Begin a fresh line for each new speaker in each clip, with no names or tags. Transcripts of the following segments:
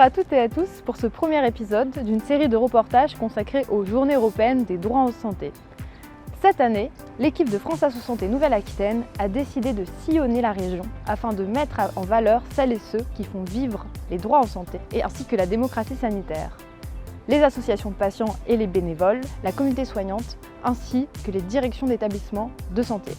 à toutes et à tous pour ce premier épisode d'une série de reportages consacrés aux Journées européennes des droits en santé. Cette année, l'équipe de France Asso Santé Nouvelle-Aquitaine a décidé de sillonner la région afin de mettre en valeur celles et ceux qui font vivre les droits en santé ainsi que la démocratie sanitaire. Les associations de patients et les bénévoles, la communauté soignante, ainsi que les directions d'établissements de santé.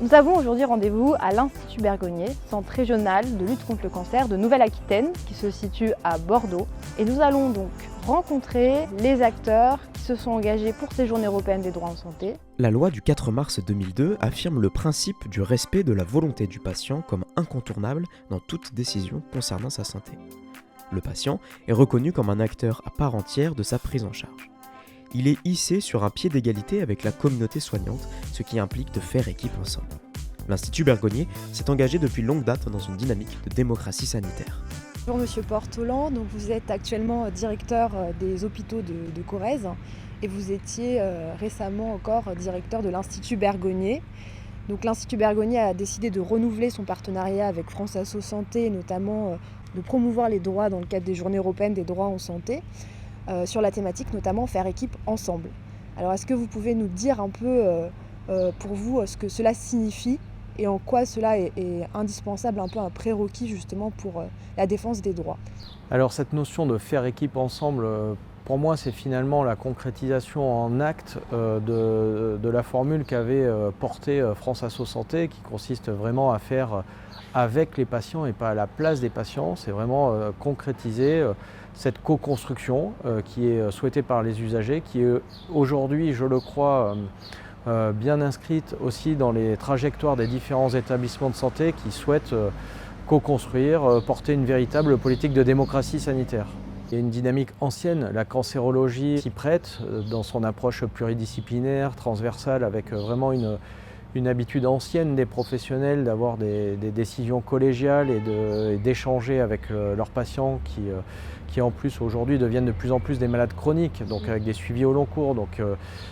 Nous avons aujourd'hui rendez-vous à l'Institut Bergonié, centre régional de lutte contre le cancer de Nouvelle-Aquitaine, qui se situe à Bordeaux. Et nous allons donc rencontrer les acteurs qui se sont engagés pour ces Journées européennes des droits en santé.
La loi du 4 mars 2002 affirme le principe du respect de la volonté du patient comme incontournable dans toute décision concernant sa santé. Le patient est reconnu comme un acteur à part entière de sa prise en charge. Il est hissé sur un pied d'égalité avec la communauté soignante, ce qui implique de faire équipe ensemble. L'Institut Bergonié s'est engagé depuis longue date dans une dynamique de démocratie sanitaire.
Bonjour Monsieur Portolan, donc vous êtes actuellement directeur des hôpitaux de Corrèze et vous étiez récemment encore directeur de l'Institut Bergonié. Donc l'Institut Bergonié a décidé de renouveler son partenariat avec France Asso Santé, et notamment de promouvoir les droits dans le cadre des Journées européennes des droits en santé, sur la thématique notamment faire équipe ensemble. Alors est-ce que vous pouvez nous dire un peu pour vous ce que cela signifie et en quoi cela est indispensable, un peu un prérequis justement pour la défense des droits?
Alors cette notion de faire équipe ensemble, pour moi c'est finalement la concrétisation en acte de la formule qu'avait portée France Asso Santé, qui consiste vraiment à faire avec les patients et pas à la place des patients. C'est vraiment concrétiser cette co-construction qui est souhaitée par les usagers, qui est aujourd'hui, je le crois, bien inscrite aussi dans les trajectoires des différents établissements de santé qui souhaitent co-construire, porter une véritable politique de démocratie sanitaire. Il y a une dynamique ancienne, la cancérologie s'y prête dans son approche pluridisciplinaire, transversale, avec vraiment une habitude ancienne des professionnels d'avoir des décisions collégiales et d'échanger avec leurs patients qui en plus aujourd'hui deviennent de plus en plus des malades chroniques, donc avec des suivis au long cours. Donc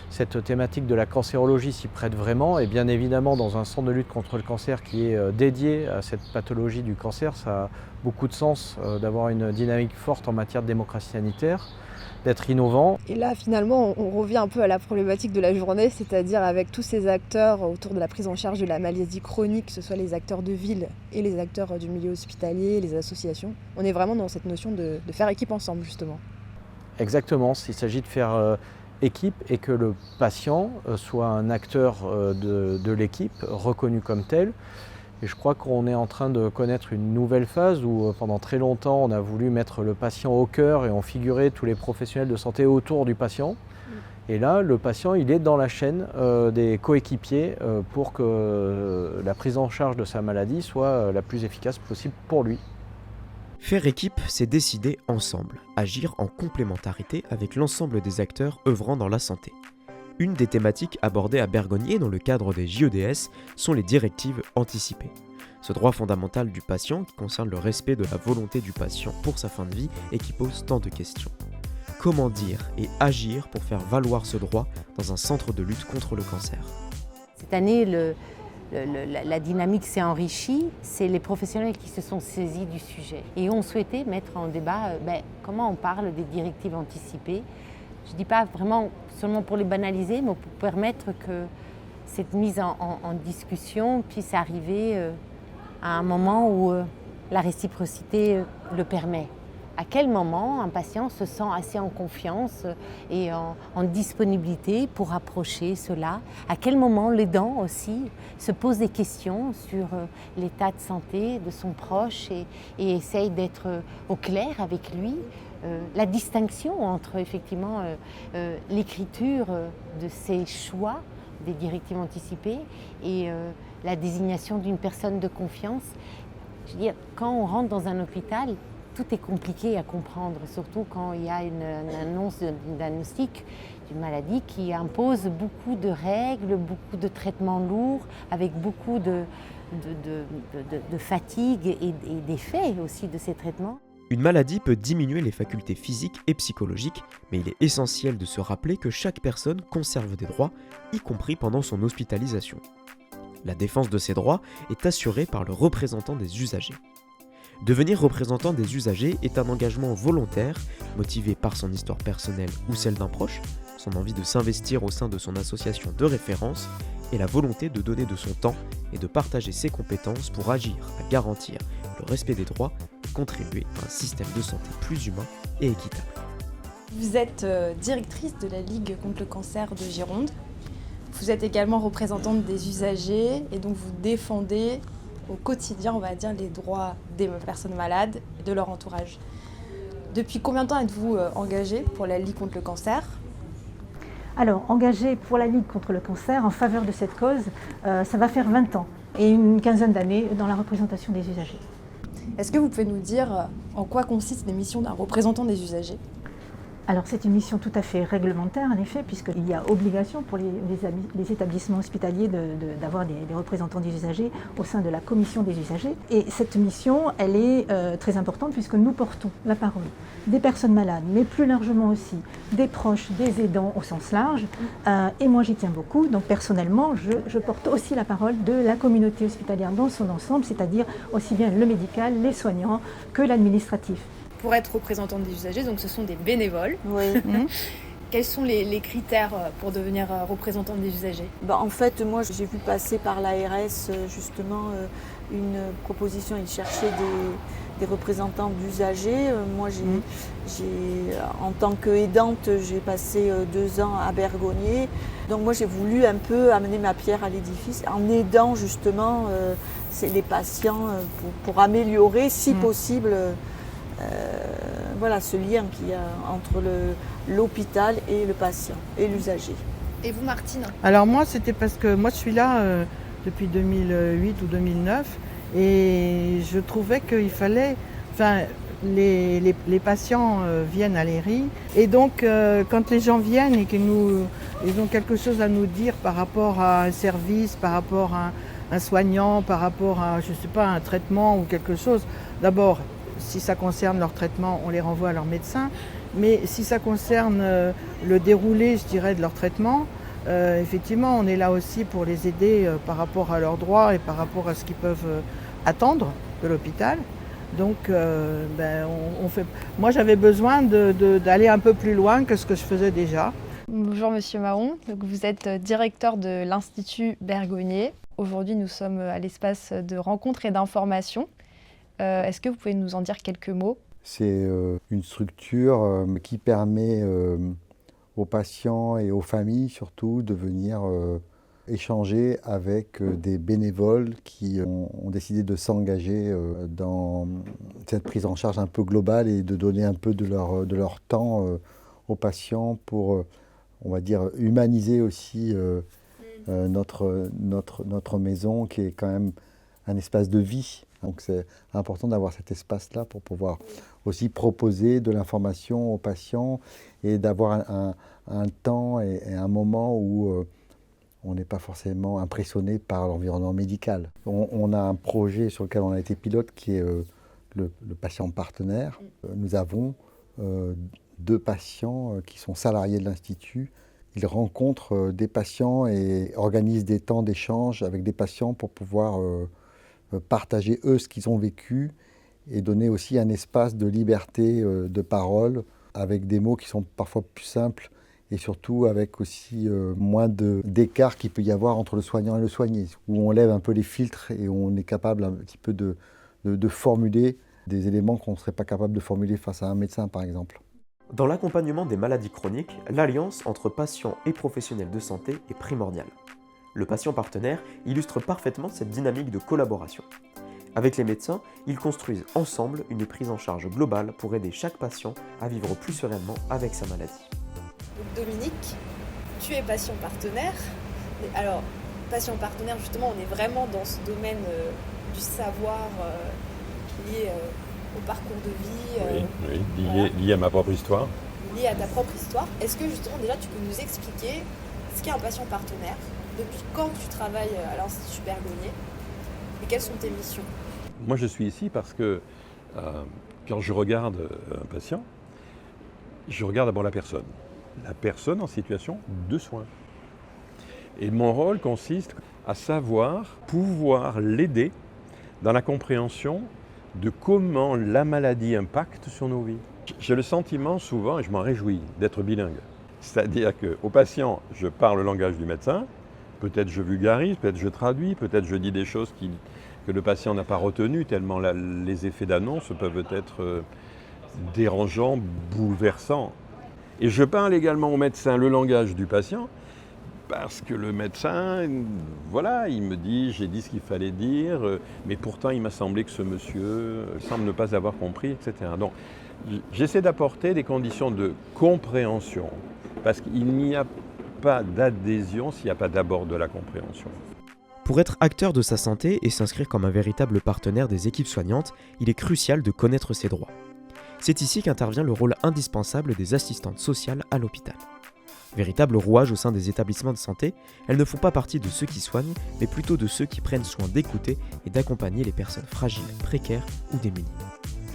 cette thématique de la cancérologie s'y prête vraiment, et bien évidemment dans un centre de lutte contre le cancer qui est dédié à cette pathologie du cancer, ça a beaucoup de sens d'avoir une dynamique forte en matière de démocratie sanitaire, d'être innovant.
Et là finalement on revient un peu à la problématique de la journée, c'est-à-dire avec tous ces acteurs autour de la prise en charge de la maladie chronique, que ce soit les acteurs de ville et les acteurs du milieu hospitalier, les associations. On est vraiment dans cette notion de faire équipe ensemble justement.
Exactement, il s'agit de faire équipe et que le patient soit un acteur de l'équipe, reconnu comme tel. Et je crois qu'on est en train de connaître une nouvelle phase où pendant très longtemps on a voulu mettre le patient au cœur et on figurait tous les professionnels de santé autour du patient. Et là, le patient il est dans la chaîne des coéquipiers pour que la prise en charge de sa maladie soit la plus efficace possible pour lui.
Faire équipe, c'est décider ensemble, agir en complémentarité avec l'ensemble des acteurs œuvrant dans la santé. Une des thématiques abordées à Bergonié dans le cadre des JEDS sont les directives anticipées. Ce droit fondamental du patient qui concerne le respect de la volonté du patient pour sa fin de vie et qui pose tant de questions. Comment dire et agir pour faire valoir ce droit dans un centre de lutte contre le cancer?
Cette année, la dynamique s'est enrichie, c'est les professionnels qui se sont saisis du sujet et ont souhaité mettre en débat comment on parle des directives anticipées. Je ne dis pas vraiment seulement pour les banaliser, mais pour permettre que cette mise en discussion puisse arriver à un moment où la réciprocité le permet. À quel moment un patient se sent assez en confiance et en disponibilité pour approcher cela? À quel moment l'aidant aussi se pose des questions sur l'état de santé de son proche et essaye d'être au clair avec lui? La distinction entre effectivement l'écriture de ces choix des directives anticipées et la désignation d'une personne de confiance. Je veux dire, quand on rentre dans un hôpital, tout est compliqué à comprendre, surtout quand il y a une annonce d'un diagnostic d'une maladie qui impose beaucoup de règles, beaucoup de traitements lourds, avec beaucoup de fatigue et d'effets aussi de ces traitements.
Une maladie peut diminuer les facultés physiques et psychologiques, mais il est essentiel de se rappeler que chaque personne conserve des droits, y compris pendant son hospitalisation. La défense de ces droits est assurée par le représentant des usagers. Devenir représentant des usagers est un engagement volontaire, motivé par son histoire personnelle ou celle d'un proche, son envie de s'investir au sein de son association de référence et la volonté de donner de son temps et de partager ses compétences pour agir à garantir le respect des droits et contribuer à un système de santé plus humain et équitable.
Vous êtes directrice de la Ligue contre le cancer de Gironde. Vous êtes également représentante des usagers et donc vous défendez au quotidien, on va dire, les droits des personnes malades et de leur entourage. Depuis combien de temps êtes-vous engagée pour la Ligue contre le cancer ?
Alors, engagée pour la Ligue contre le cancer en faveur de cette cause, ça va faire 20 ans et une quinzaine d'années dans la représentation des usagers.
Est-ce que vous pouvez nous dire en quoi consiste les missions d'un représentant des usagers ?
Alors c'est une mission tout à fait réglementaire en effet, puisqu'il y a obligation pour les établissements hospitaliers d'avoir des représentants des usagers au sein de la commission des usagers. Et cette mission, elle est très importante puisque nous portons la parole des personnes malades, mais plus largement aussi des proches, des aidants au sens large. Et moi j'y tiens beaucoup, donc personnellement je porte aussi la parole de la communauté hospitalière dans son ensemble, c'est-à-dire aussi bien le médical, les soignants que l'administratif.
Pour être représentante des usagers, donc ce sont des bénévoles.
Oui.
Quels sont les critères pour devenir représentante des usagers ?
En fait, moi, j'ai vu passer par l'ARS justement une proposition. Ils cherchaient des représentants d'usagers. Moi, en tant qu'aidante, j'ai passé 2 ans à Bergognier. Donc moi, j'ai voulu un peu amener ma pierre à l'édifice en aidant justement les patients pour améliorer, si possible, ce lien qu'il y a entre l'hôpital et le patient et l'usager.
Et vous, Martine ?
Alors moi, c'était parce que moi, je suis là depuis 2008 ou 2009 et je trouvais qu'il fallait... les patients viennent à l'ERI et donc quand les gens viennent et qu'ils ont quelque chose à nous dire par rapport à un service, par rapport à un soignant, par rapport à, un traitement ou quelque chose, d'abord, si ça concerne leur traitement, on les renvoie à leur médecin. Mais si ça concerne le déroulé, de leur traitement, effectivement, on est là aussi pour les aider par rapport à leurs droits et par rapport à ce qu'ils peuvent attendre de l'hôpital. Donc, moi, j'avais besoin d'aller un peu plus loin que ce que je faisais déjà.
Bonjour Monsieur Mahon, donc vous êtes directeur de l'Institut Bergognier. Aujourd'hui, nous sommes à l'espace de rencontres et d'informations. Est-ce que vous pouvez nous en dire quelques mots ?
C'est une structure qui permet aux patients et aux familles surtout de venir échanger avec des bénévoles qui ont décidé de s'engager dans cette prise en charge un peu globale et de donner un peu de leur temps aux patients pour, on va dire, humaniser aussi notre maison qui est quand même un espace de vie. Donc c'est important d'avoir cet espace-là pour pouvoir aussi proposer de l'information aux patients et d'avoir un temps et un moment où on n'est pas forcément impressionné par l'environnement médical. On a un projet sur lequel on a été pilote qui est le patient partenaire. Nous avons 2 patients qui sont salariés de l'Institut. Ils rencontrent des patients et organisent des temps d'échange avec des patients pour pouvoir partager eux ce qu'ils ont vécu et donner aussi un espace de liberté de parole avec des mots qui sont parfois plus simples et surtout avec aussi moins d'écart qu'il peut y avoir entre le soignant et le soigné, où on lève un peu les filtres et on est capable un petit peu de formuler des éléments qu'on ne serait pas capable de formuler face à un médecin par exemple.
Dans l'accompagnement des maladies chroniques, l'alliance entre patients et professionnels de santé est primordiale. Le patient partenaire illustre parfaitement cette dynamique de collaboration. Avec les médecins, ils construisent ensemble une prise en charge globale pour aider chaque patient à vivre plus sereinement avec sa maladie.
Donc Dominique, tu es patient partenaire. Alors, patient partenaire, justement, on est vraiment dans ce domaine du savoir lié au parcours de vie.
Oui, lié à ma propre histoire.
Lié à ta propre histoire. Est-ce que justement, déjà, tu peux nous expliquer ce qu'est un patient partenaire ? Depuis quand tu travailles à l'Institut Bergognier et quelles sont tes missions ?
Moi, je suis ici parce que quand je regarde un patient, je regarde d'abord la personne en situation de soins. Et mon rôle consiste à pouvoir l'aider dans la compréhension de comment la maladie impacte sur nos vies. J'ai le sentiment souvent, et je m'en réjouis, d'être bilingue. C'est-à-dire qu'au patient, je parle le langage du médecin, peut-être je vulgarise, peut-être je traduis, peut-être je dis des choses que le patient n'a pas retenues, tellement les effets d'annonce peuvent être dérangeants, bouleversants. Et je parle également au médecin le langage du patient, parce que le médecin, voilà, il me dit, j'ai dit ce qu'il fallait dire, mais pourtant il m'a semblé que ce monsieur semble ne pas avoir compris, etc. Donc j'essaie d'apporter des conditions de compréhension, parce qu'il n'y a pas d'adhésion s'il n'y a pas d'abord de la compréhension.
Pour être acteur de sa santé et s'inscrire comme un véritable partenaire des équipes soignantes, il est crucial de connaître ses droits. C'est ici qu'intervient le rôle indispensable des assistantes sociales à l'hôpital. Véritable rouage au sein des établissements de santé, elles ne font pas partie de ceux qui soignent, mais plutôt de ceux qui prennent soin d'écouter et d'accompagner les personnes fragiles, précaires ou démunies.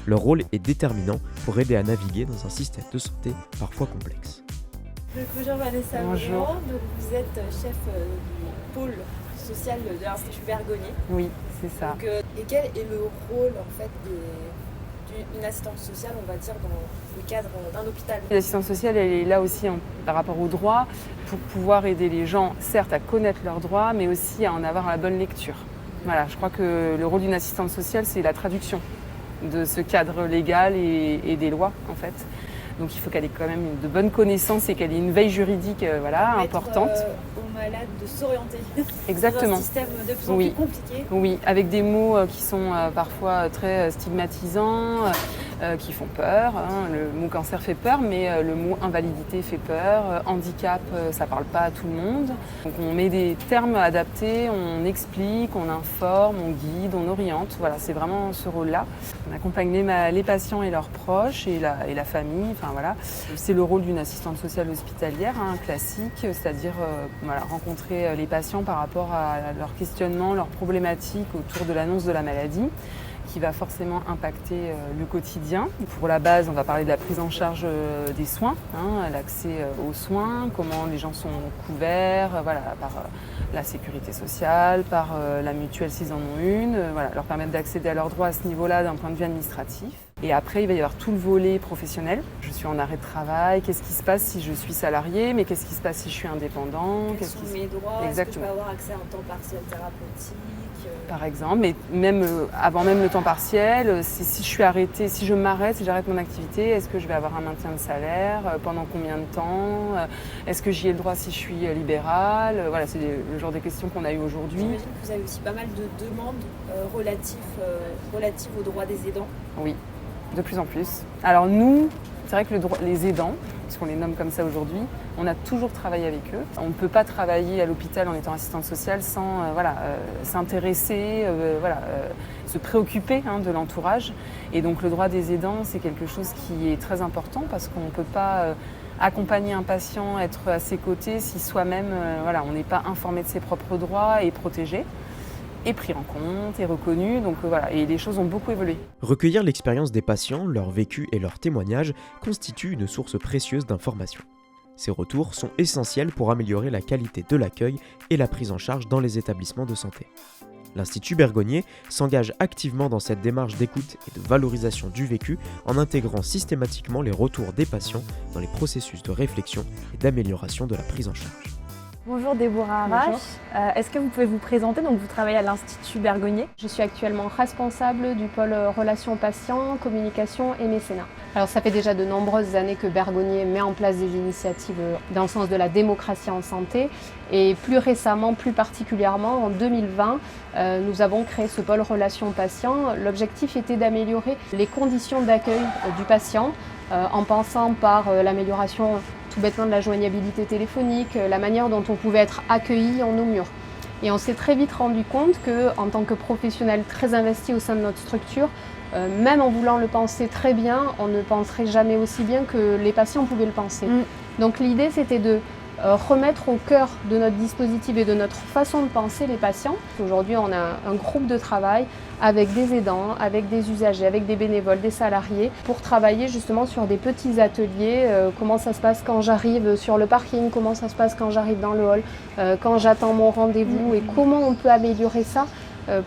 Leur rôle est déterminant pour aider à naviguer dans un système de santé parfois complexe.
Bonjour Vanessa.
Bonjour.
Donc vous êtes chef du pôle social de l'Institut Bergonié.
Oui, c'est ça.
Donc, et quel est le rôle en fait d'une assistante sociale, on va dire, dans le cadre d'un hôpital?
L'assistante sociale, elle est là aussi par rapport aux droits, pour pouvoir aider les gens, certes, à connaître leurs droits, mais aussi à en avoir la bonne lecture. Voilà, je crois que le rôle d'une assistante sociale, c'est la traduction de ce cadre légal et des lois, en fait. Donc il faut qu'elle ait quand même de bonnes connaissances et qu'elle ait une veille juridique importante.
Aux malades de s'orienter.
Exactement.
Dans un système de plus en plus compliqué.
Oui, avec des mots qui sont parfois très stigmatisants, qui font peur. Le mot cancer fait peur, mais le mot invalidité fait peur. Handicap, ça parle pas à tout le monde. Donc on met des termes adaptés, on explique, on informe, on guide, on oriente. Voilà, c'est vraiment ce rôle-là. On accompagne les patients et leurs proches et la famille. Enfin, voilà. C'est le rôle d'une assistante sociale hospitalière, classique, c'est-à-dire rencontrer les patients par rapport à leurs questionnements, leurs problématiques autour de l'annonce de la maladie, qui va forcément impacter le quotidien. Pour la base, on va parler de la prise en charge des soins, l'accès aux soins, comment les gens sont couverts, par la sécurité sociale, par la mutuelle s'ils en ont une, leur permettre d'accéder à leurs droits à ce niveau-là d'un point de vue administratif. Et après, il va y avoir tout le volet professionnel. Je suis en arrêt de travail, qu'est-ce qui se passe si je suis salarié, mais qu'est-ce qui se passe si je suis indépendant?
Quels sont mes droits? Est-ce que je peux avoir accès à un temps partiel thérapeutique?
Par exemple, mais même avant même le temps partiel, si je suis arrêtée, si je m'arrête, si j'arrête mon activité, est-ce que je vais avoir un maintien de salaire? Pendant combien de temps? Est-ce que j'y ai le droit si je suis libérale? Voilà, c'est le genre de questions qu'on a eues aujourd'hui.
J'imagine que vous avez aussi pas mal de demandes relatives aux droits des aidants.
Oui, de plus en plus. Alors nous, c'est vrai que les aidants, puisqu'on les nomme comme ça aujourd'hui, on a toujours travaillé avec eux. On ne peut pas travailler à l'hôpital en étant assistante sociale sans s'intéresser, se préoccuper de l'entourage. Et donc le droit des aidants, c'est quelque chose qui est très important parce qu'on ne peut pas accompagner un patient, être à ses côtés si soi-même on n'est pas informé de ses propres droits et protégé. Et pris en compte, et reconnu, et les choses ont beaucoup évolué.
Recueillir l'expérience des patients, leur vécu et leurs témoignages constitue une source précieuse d'informations. Ces retours sont essentiels pour améliorer la qualité de l'accueil et la prise en charge dans les établissements de santé. L'Institut Bergonié s'engage activement dans cette démarche d'écoute et de valorisation du vécu en intégrant systématiquement les retours des patients dans les processus de réflexion et d'amélioration de la prise en charge.
Bonjour Déborah Arrache, est-ce que vous pouvez vous présenter? Donc vous travaillez à l'Institut Bergonié. Je suis actuellement responsable du pôle relations patients, communication et mécénat. Alors ça fait déjà de nombreuses années que Bergonié met en place des initiatives dans le sens de la démocratie en santé et plus récemment, plus particulièrement en 2020, nous avons créé ce pôle relations patients. L'objectif était d'améliorer les conditions d'accueil du patient en passant par l'amélioration tout bêtement de la joignabilité téléphonique, la manière dont on pouvait être accueilli en nos murs. Et on s'est très vite rendu compte qu'en tant que professionnel très investi au sein de notre structure, même en voulant le penser très bien, on ne penserait jamais aussi bien que les patients pouvaient le penser. Donc l'idée, c'était de remettre au cœur de notre dispositif et de notre façon de penser les patients. Aujourd'hui, on a un groupe de travail avec des aidants, avec des usagers, avec des bénévoles, des salariés, pour travailler justement sur des petits ateliers. Comment ça se passe quand j'arrive sur le parking, comment ça se passe quand j'arrive dans le hall, quand j'attends mon rendez-vous et comment on peut améliorer ça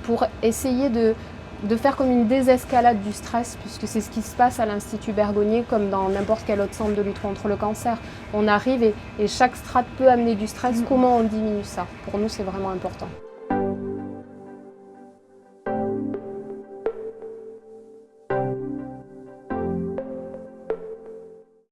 pour essayer de
de faire comme une désescalade du stress, puisque c'est ce qui se passe à l'Institut Bergonié comme dans n'importe quel autre centre de lutte contre le cancer. On arrive et chaque strate peut amener du stress. Comment on diminue ça? Pour nous, c'est vraiment important.